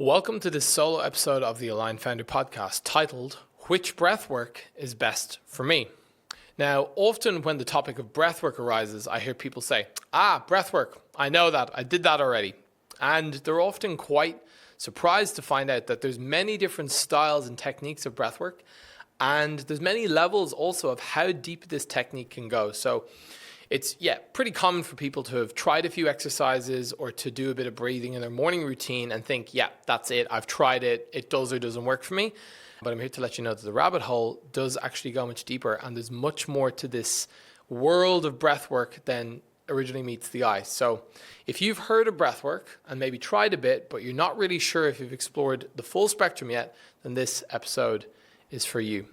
Welcome to this solo episode of the Aligned Founder podcast titled, Which Breathwork is Best for Me? Now, often when the topic of breathwork arises, I hear people say, breathwork, I know that, I did that already. And they're often quite surprised to find out that there's many different styles and techniques of breathwork, and there's many levels also of how deep this technique can go. So it's pretty common for people to have tried a few exercises or to do a bit of breathing in their morning routine and think, that's it, I've tried it, it does or doesn't work for me. But I'm here to let you know that the rabbit hole does actually go much deeper, and there's much more to this world of breathwork than originally meets the eye. So if you've heard of breathwork and maybe tried a bit, but you're not really sure if you've explored the full spectrum yet, then this episode is for you.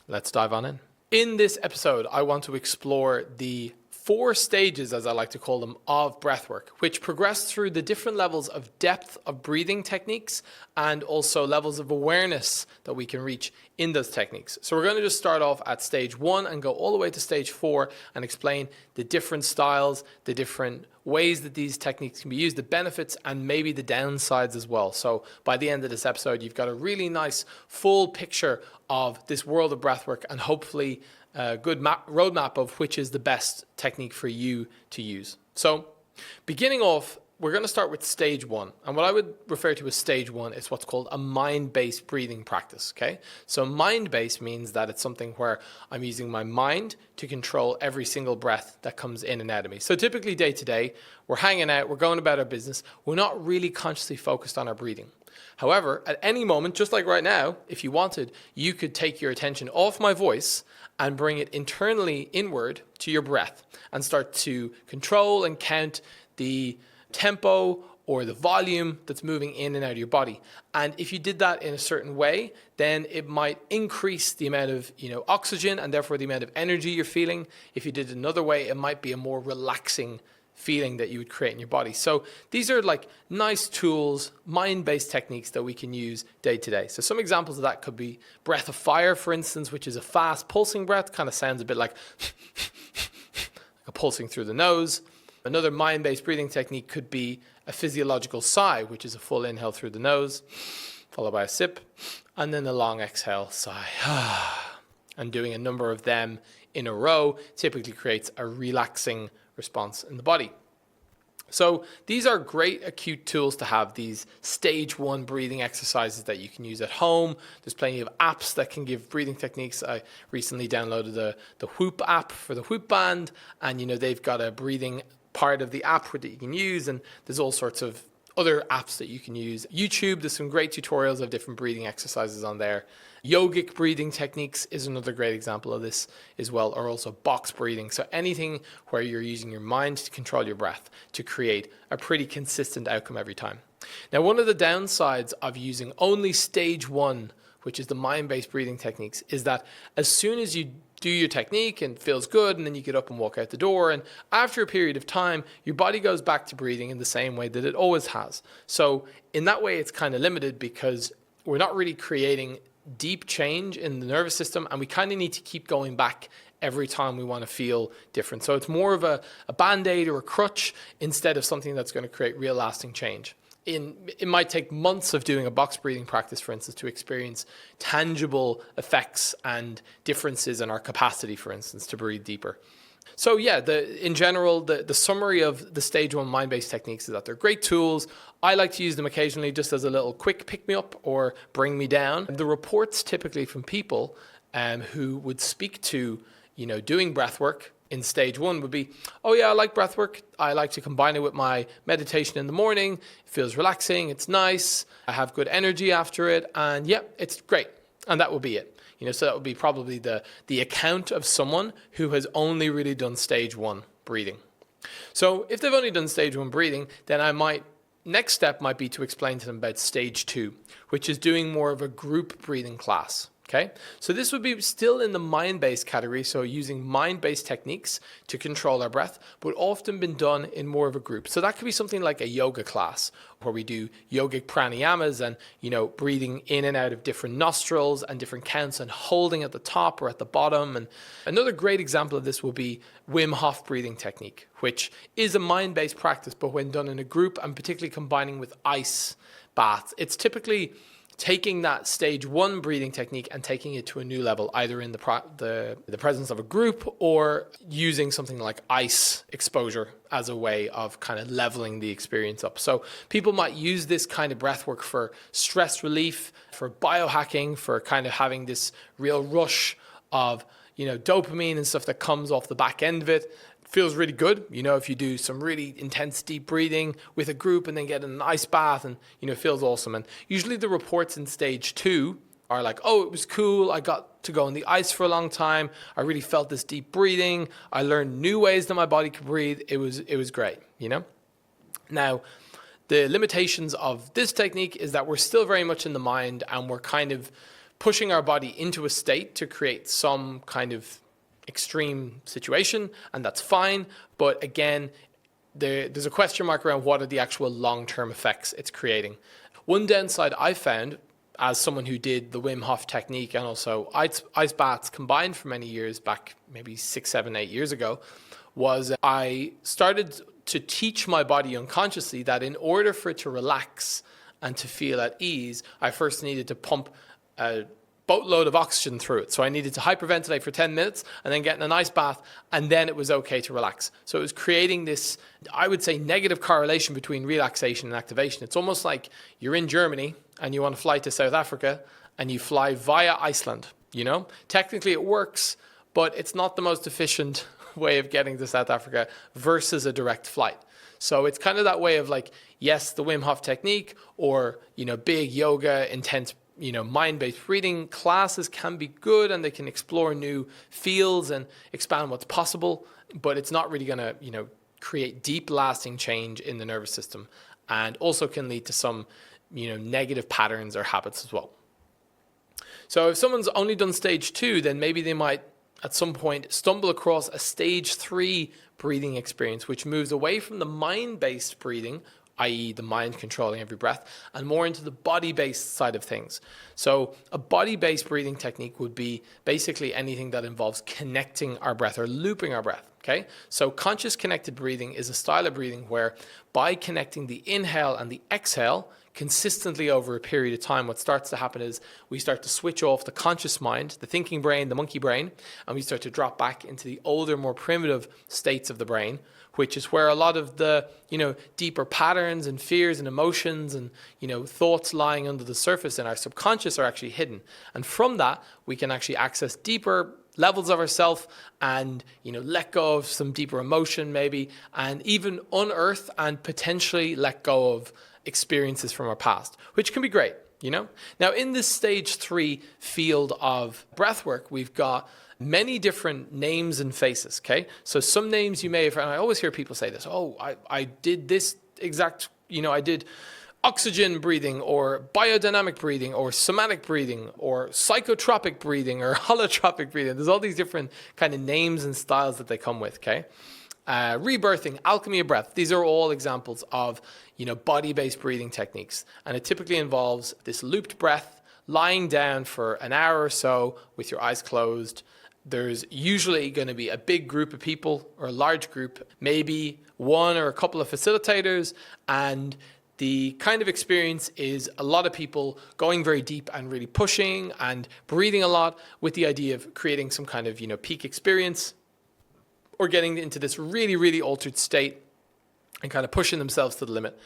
Let's dive on in. In this episode, I want to explore the 4 stages, as I like to call them, of breathwork, which progress through the different levels of depth of breathing techniques and also levels of awareness that we can reach in those techniques. So we're going to just start off at stage 1 and go all the way to stage 4 and explain the different styles, the different ways that these techniques can be used, the benefits, and maybe the downsides as well. So by the end of this episode, you've got a really nice full picture of this world of breathwork and hopefully a good roadmap of which is the best technique for you to use. So beginning off, we're going to start with stage 1. And what I would refer to as stage 1 is what's called a mind-based breathing practice. Okay. So mind-based means that it's something where I'm using my mind to control every single breath that comes in and out of me. So typically day to day, we're hanging out, we're going about our business. We're not really consciously focused on our breathing. However, at any moment, just like right now, if you wanted, you could take your attention off my voice and bring it internally inward to your breath and start to control and count the tempo or the volume that's moving in and out of your body. And if you did that in a certain way, then it might increase the amount of oxygen and therefore the amount of energy you're feeling. If you did it another way, it might be a more relaxing feeling that you would create in your body. So these are like nice tools, mind-based techniques that we can use day to day. So some examples of that could be breath of fire, for instance, which is a fast pulsing breath, kind of sounds a bit like a pulsing through the nose. Another mind-based breathing technique could be a physiological sigh, which is a full inhale through the nose, followed by a sip, and then a long exhale, sigh. And doing a number of them in a row typically creates a relaxing response in the body. So these are great acute tools to have, these stage 1 breathing exercises that you can use at home. There's plenty of apps that can give breathing techniques. I recently downloaded the Whoop app for the Whoop band, and they've got a breathing part of the app that you can use, and there's all sorts of other apps that you can use. YouTube, there's some great tutorials of different breathing exercises on there. Yogic breathing techniques is another great example of this as well, or also box breathing. So anything where you're using your mind to control your breath to create a pretty consistent outcome every time. Now, one of the downsides of using only stage 1, which is the mind-based breathing techniques, is that as soon as you do your technique and it feels good, and then you get up and walk out the door, and after a period of time, your body goes back to breathing in the same way that it always has. So in that way, it's kind of limited because we're not really creating deep change in the nervous system, and we kind of need to keep going back every time we want to feel different. So it's more of a band-aid or a crutch instead of something that's going to create real lasting change. It might take months of doing a box breathing practice, for instance, to experience tangible effects and differences in our capacity, for instance, to breathe deeper. So in general, the summary of the stage 1 mind-based techniques is that they're great tools. I like to use them occasionally just as a little quick pick-me-up or bring me down. The reports typically from people who would speak to, doing breath work in stage 1 would be, I like breath work. I like to combine it with my meditation in the morning. It feels relaxing. It's nice. I have good energy after it. And it's great. And that would be it. So that would be probably the account of someone who has only really done stage 1 breathing. So if they've only done stage 1 breathing, then next step might be to explain to them about stage 2, which is doing more of a group breathing class. Okay, so this would be still in the mind-based category, so using mind-based techniques to control our breath, but often been done in more of a group. So that could be something like a yoga class where we do yogic pranayamas and, breathing in and out of different nostrils and different counts and holding at the top or at the bottom. And another great example of this will be Wim Hof breathing technique, which is a mind-based practice, but when done in a group and particularly combining with ice baths. It's typically taking that stage 1 breathing technique and taking it to a new level, either in the presence of a group or using something like ice exposure as a way of kind of leveling the experience up. So people might use this kind of breath work for stress relief, for biohacking, for kind of having this real rush of, dopamine and stuff that comes off the back end of it. Feels really good, if you do some really intense deep breathing with a group and then get in an ice bath, and it feels awesome. And usually the reports in stage 2 are like, oh, it was cool, I got to go in the ice for a long time, I really felt this deep breathing, I learned new ways that my body could breathe, it was great. Now, the limitations of this technique is that we're still very much in the mind, and we're kind of pushing our body into a state to create some kind of extreme situation, and that's fine. But again, there's a question mark around what are the actual long-term effects it's creating. One downside I found, as someone who did the Wim Hof technique and also ice baths combined for many years back, maybe 6, 7, 8 years ago, was I started to teach my body unconsciously that in order for it to relax and to feel at ease, I first needed to pump a boatload of oxygen through it. So I needed to hyperventilate for 10 minutes and then get in an ice bath, and then it was okay to relax. So it was creating this, I would say, negative correlation between relaxation and activation. It's almost like you're in Germany and you want to fly to South Africa and you fly via Iceland. Technically it works, but it's not the most efficient way of getting to South Africa versus a direct flight. So it's kind of that way of like, yes, the Wim Hof technique, or, big yoga, intense mind-based breathing classes can be good, and they can explore new fields and expand what's possible, but it's not really going to, create deep lasting change in the nervous system, and also can lead to some, negative patterns or habits as well. So if someone's only done stage 2, then maybe they might at some point stumble across a stage 3 breathing experience, which moves away from the mind-based breathing, i.e. the mind controlling every breath, and more into the body-based side of things. So a body-based breathing technique would be basically anything that involves connecting our breath or looping our breath, okay? So conscious connected breathing is a style of breathing where by connecting the inhale and the exhale consistently over a period of time, what starts to happen is we start to switch off the conscious mind, the thinking brain, the monkey brain, and we start to drop back into the older, more primitive states of the brain, which is where a lot of the, deeper patterns and fears and emotions and, thoughts lying under the surface in our subconscious are actually hidden. And from that, we can actually access deeper levels of ourself and, let go of some deeper emotion maybe, and even unearth and potentially let go of experiences from our past, which can be great, Now, in this stage 3 field of breathwork, we've got many different names and faces, okay? So some names you may have, and I always hear people say this, oh, I did this exact, I did oxygen breathing or biodynamic breathing or somatic breathing or psychotropic breathing or holotropic breathing. There's all these different kind of names and styles that they come with, okay? Rebirthing, alchemy of breath. These are all examples of, body-based breathing techniques. And it typically involves this looped breath, lying down for an hour or so with your eyes closed. There's usually going to be a big group of people or a large group, maybe one or a couple of facilitators. And the kind of experience is a lot of people going very deep and really pushing and breathing a lot with the idea of creating some kind of, peak experience, or getting into this really, really altered state and kind of pushing themselves to the limit,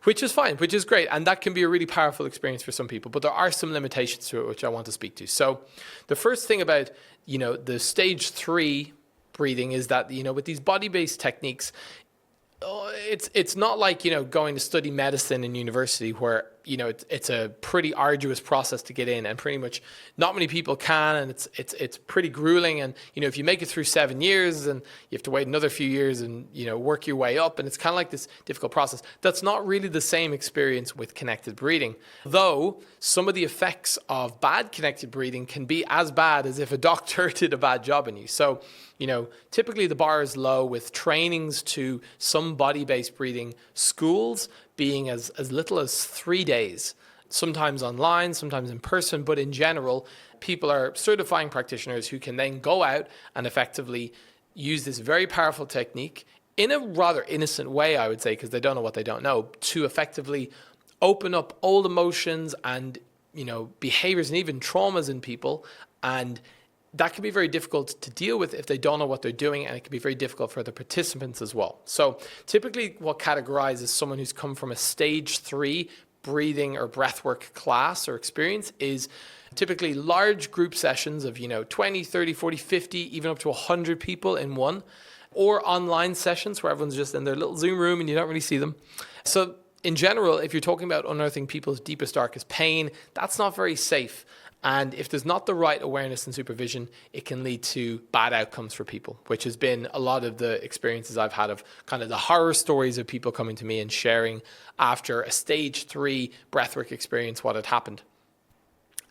which is fine, which is great. And that can be a really powerful experience for some people, but there are some limitations to it, which I want to speak to. So the first thing about, the stage 3 breathing is that, with these body-based techniques, it's not like, going to study medicine in university where, it's a pretty arduous process to get in, and pretty much not many people can, and it's pretty grueling. And, if you make it through 7 years, and you have to wait another few years and, work your way up, and it's kind of like this difficult process. That's not really the same experience with connected breathing, though some of the effects of bad connected breathing can be as bad as if a doctor did a bad job on you. So, typically the bar is low with trainings to some body-based breathing schools being as little as 3 days, sometimes online, sometimes in person, but in general, people are certifying practitioners who can then go out and effectively use this very powerful technique in a rather innocent way, I would say, because they don't know what they don't know, to effectively open up old emotions and, behaviors and even traumas in people. And that can be very difficult to deal with if they don't know what they're doing, and it can be very difficult for the participants as well. So typically what categorizes someone who's come from a stage 3 breathing or breathwork class or experience is typically large group sessions of 20, 30, 40, 50, even up to 100 people in one, or online sessions where everyone's just in their little Zoom room and you don't really see them. So in general, if you're talking about unearthing people's deepest, darkest pain, that's not very safe. And if there's not the right awareness and supervision, it can lead to bad outcomes for people, which has been a lot of the experiences I've had of kind of the horror stories of people coming to me and sharing after a stage 3 breathwork experience what had happened.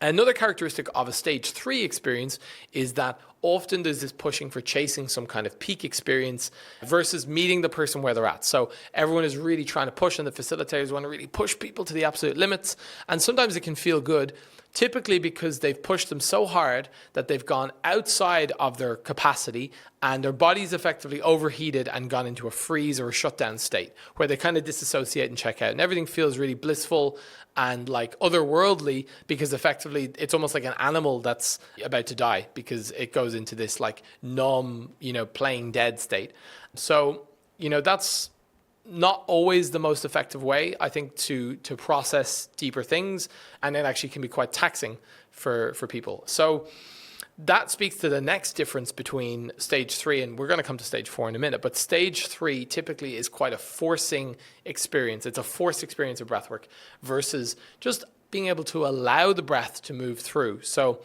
Another characteristic of a stage 3 experience is that often there's this pushing for chasing some kind of peak experience versus meeting the person where they're at. So everyone is really trying to push, and the facilitators want to really push people to the absolute limits. And sometimes it can feel good, typically because they've pushed them so hard that they've gone outside of their capacity and their body's effectively overheated and gone into a freeze or a shutdown state where they kind of disassociate and check out. And everything feels really blissful and like otherworldly, because effectively it's almost like an animal that's about to die because it goes into this like numb, playing dead state. So, that's not always the most effective way, I think, to process deeper things, and it actually can be quite taxing for people. So that speaks to the next difference between stage 3, and we're going to come to stage 4 in a minute, but stage 3 typically is quite a forcing experience. It's a forced experience of breathwork versus just being able to allow the breath to move through. So,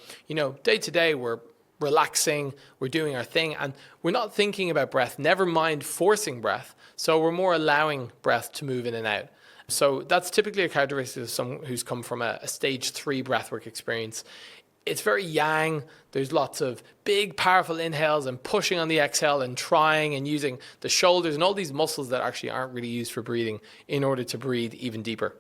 day to day, we're relaxing, we're doing our thing, and we're not thinking about breath, never mind forcing breath. So we're more allowing breath to move in and out. So that's typically a characteristic of someone who's come from a stage 3 breathwork experience. It's very yang. There's lots of big, powerful inhales and pushing on the exhale and trying and using the shoulders and all these muscles that actually aren't really used for breathing in order to breathe even deeper.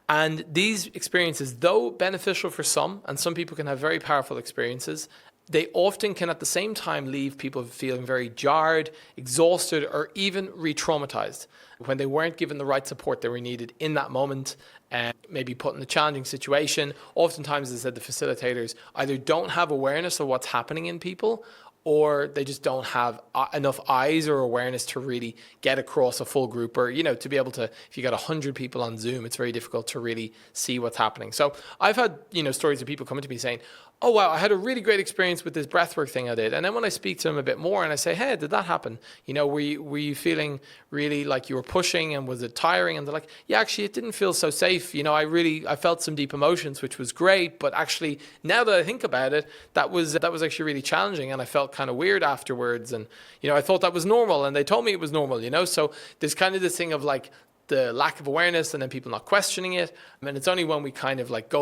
And these experiences, though beneficial for some, and some people can have very powerful experiences, they often can at the same time leave people feeling very jarred, exhausted, or even re-traumatized when they weren't given the right support they were needed in that moment, and maybe put in a challenging situation. Oftentimes, as I said, the facilitators either don't have awareness of what's happening in people, or they just don't have enough eyes or awareness to really get across a full group, or, to be able to, if you got 100 people on Zoom, it's very difficult to really see what's happening. So I've had, stories of people coming to me saying, oh, wow, I had a really great experience with this breathwork thing I did. And then when I speak to them a bit more and I say, hey, did that happen? Were you feeling really like you were pushing, and was it tiring? And they're like, yeah, actually, it didn't feel so safe. I felt some deep emotions, which was great. But actually, now that I think about it, that was actually really challenging. And I felt kind of weird afterwards. And, I thought that was normal. And they told me it was normal, So there's kind of this thing of like, the lack of awareness and then people not questioning it. And it's only when we kind of like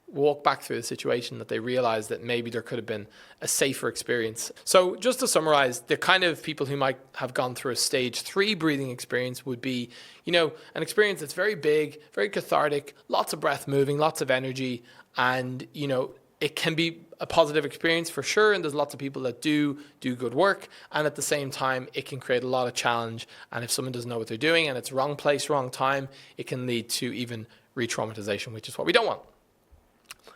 walk back through the situation that they realize that maybe there could have been a safer experience. So just to summarize, the kind of people who might have gone through a stage 3 breathing experience would be, an experience that's very big, very cathartic, lots of breath moving, lots of energy. And, it can be a positive experience for sure, and there's lots of people that do good work, and at the same time it can create a lot of challenge, and if someone doesn't know what they're doing and it's wrong place, wrong time, it can lead to even re-traumatization, which is what we don't want.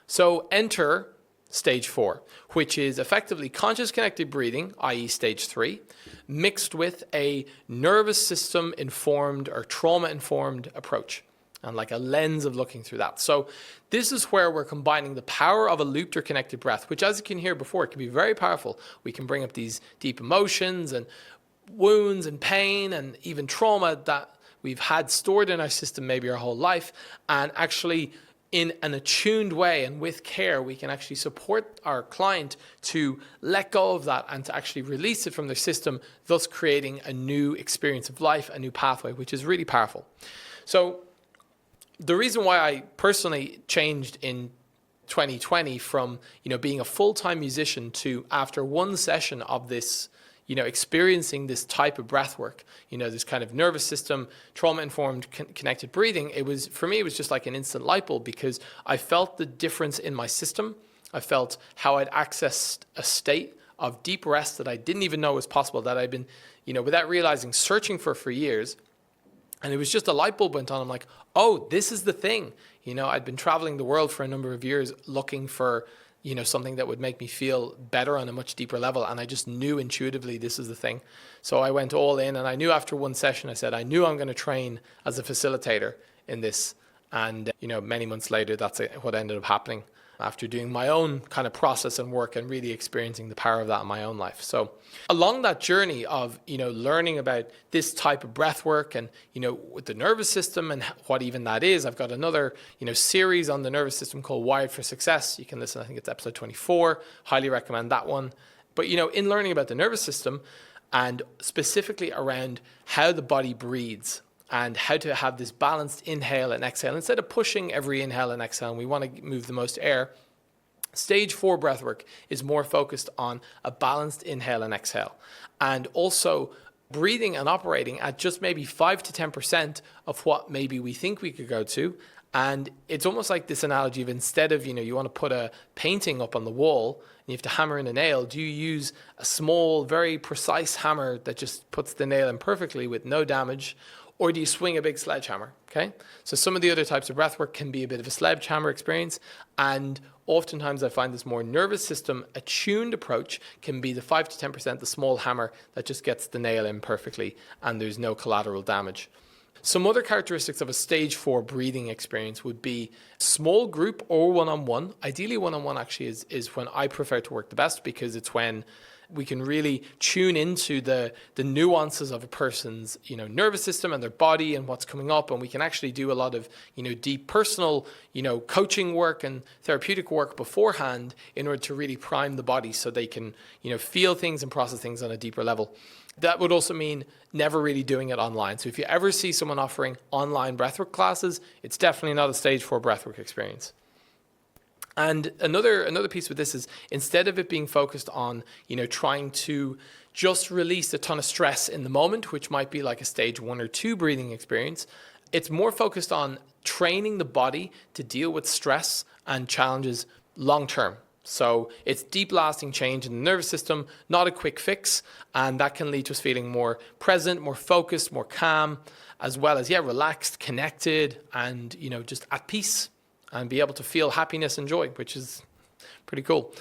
So enter stage 4, which is effectively conscious connected breathing, i.e. stage 3, mixed with a nervous system informed or trauma informed approach, and like a lens of looking through that. So this is where we're combining the power of a looped or connected breath, which, as you can hear before, it can be very powerful. We can bring up these deep emotions and wounds and pain and even trauma that we've had stored in our system maybe our whole life, and actually in an attuned way and with care, we can actually support our client to let go of that and to actually release it from their system, thus creating a new experience of life, a new pathway, which is really powerful. So the reason why I personally changed in 2020 from, being a full-time musician to, after one session of this, experiencing this type of breath work, this kind of nervous system, trauma-informed connected breathing, for me, it was just like an instant light bulb, because I felt the difference in my system. I felt how I'd accessed a state of deep rest that I didn't even know was possible, that I'd been, without realizing, searching for years. And it was just a light bulb went on. I'm like, oh, this is the thing. I'd been traveling the world for a number of years looking for, something that would make me feel better on a much deeper level. And I just knew intuitively this is the thing. So I went all in, and I knew after one session, I said, I knew I'm going to train as a facilitator in this. And, many months later, that's what ended up happening after doing my own kind of process and work and really experiencing the power of that in my own life. So along that journey of, learning about this type of breath work and, with the nervous system and what even that is, I've got another, series on the nervous system called Wired for Success. You can listen, I think it's episode 24. Highly recommend that one. But, in learning about the nervous system and specifically around how the body breathes, and how to have this balanced inhale and exhale. Instead of pushing every inhale and exhale, and we want to move the most air, stage 4 breathwork is more focused on a balanced inhale and exhale. And also breathing and operating at just maybe 5 to 10% of what maybe we think we could go to. And it's almost like this analogy of, instead of, you want to put a painting up on the wall and you have to hammer in a nail, do you use a small, very precise hammer that just puts the nail in perfectly with no damage? Or do you swing a big sledgehammer? Okay. So some of the other types of breathwork can be a bit of a sledgehammer experience. And oftentimes I find this more nervous system attuned approach can be the 5 to 10%, the small hammer that just gets the nail in perfectly and there's no collateral damage. Some other characteristics of a stage 4 breathing experience would be small group or one-on-one. Ideally one-on-one actually is when I prefer to work the best, because it's when we can really tune into the nuances of a person's, nervous system and their body and what's coming up. And we can actually do a lot of, deep personal, coaching work and therapeutic work beforehand in order to really prime the body so they can, feel things and process things on a deeper level. That would also mean never really doing it online. So if you ever see someone offering online breathwork classes, it's definitely not a stage 4 breathwork experience. And another piece with this is, instead of it being focused on, trying to just release a ton of stress in the moment, which might be like a stage 1 or 2 breathing experience, it's more focused on training the body to deal with stress and challenges long term. So it's deep lasting change in the nervous system, not a quick fix. And that can lead to us feeling more present, more focused, more calm, as well as, relaxed, connected, and, just at peace, and be able to feel happiness and joy, which is pretty cool.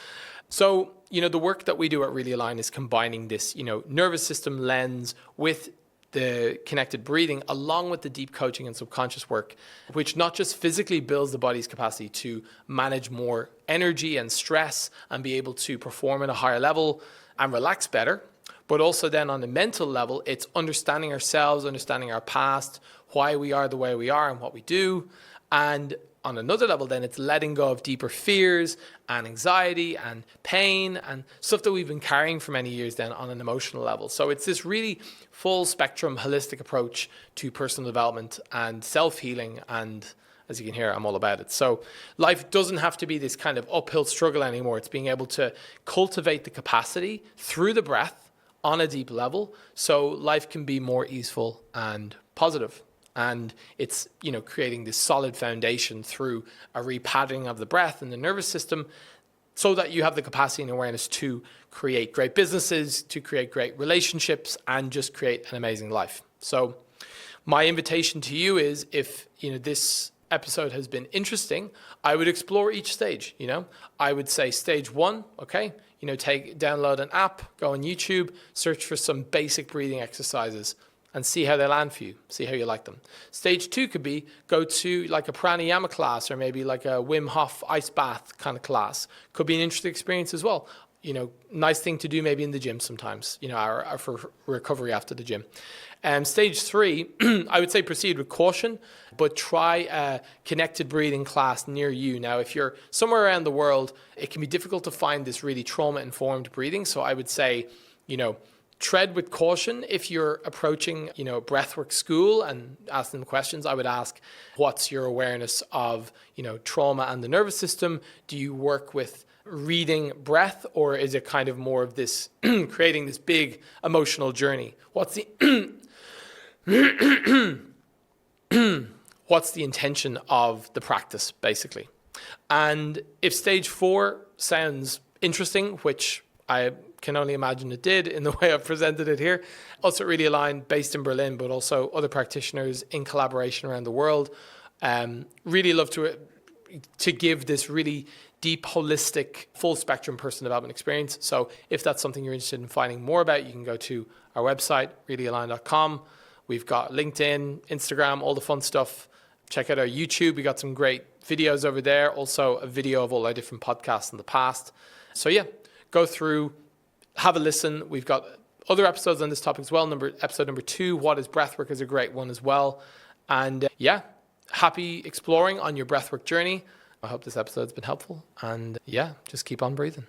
So, the work that we do at Really Align is combining this, nervous system lens with the connected breathing, along with the deep coaching and subconscious work, which not just physically builds the body's capacity to manage more energy and stress and be able to perform at a higher level and relax better, but also then on the mental level, it's understanding ourselves, understanding our past, why we are the way we are and what we do. And on another level, then it's letting go of deeper fears and anxiety and pain and stuff that we've been carrying for many years then on an emotional level. So it's this really full spectrum, holistic approach to personal development and self-healing. And as you can hear, I'm all about it. So life doesn't have to be this kind of uphill struggle anymore. It's being able to cultivate the capacity through the breath on a deep level so life can be more easeful and positive. And it's, creating this solid foundation through a repatterning of the breath and the nervous system so that you have the capacity and awareness to create great businesses, to create great relationships, and just create an amazing life. So my invitation to you is, if, this episode has been interesting, I would explore each stage. I would say stage 1, okay, download an app, go on YouTube, search for some basic breathing exercises, and see how they land for you, see how you like them. Stage 2 could be go to like a pranayama class or maybe like a Wim Hof ice bath kind of class. Could be an interesting experience as well. Nice thing to do maybe in the gym sometimes, or for recovery after the gym. Stage 3, I would say proceed with caution, but try a connected breathing class near you. Now, if you're somewhere around the world, it can be difficult to find this really trauma-informed breathing. So I would say, tread with caution. If you're approaching, breathwork school and asking them questions, I would ask, what's your awareness of, trauma and the nervous system? Do you work with reading breath, or is it kind of more of this creating this big emotional journey? What's the what's the intention of the practice, basically? And if stage 4 sounds interesting, which I can only imagine it did in the way I've presented it here. Also Really Align, based in Berlin, but also other practitioners in collaboration around the world. Really love to give this really deep, holistic, full spectrum personal development experience. So if that's something you're interested in finding more about, you can go to our website, reallyaligned.com. We've got LinkedIn, Instagram, all the fun stuff. Check out our YouTube. We got some great videos over there. Also a video of all our different podcasts in the past. So yeah, go through, have a listen. We've got other episodes on this topic as well. Episode number 2, What is Breathwork, is a great one as well. And yeah, happy exploring on your breathwork journey. I hope this episode's been helpful. And yeah, just keep on breathing.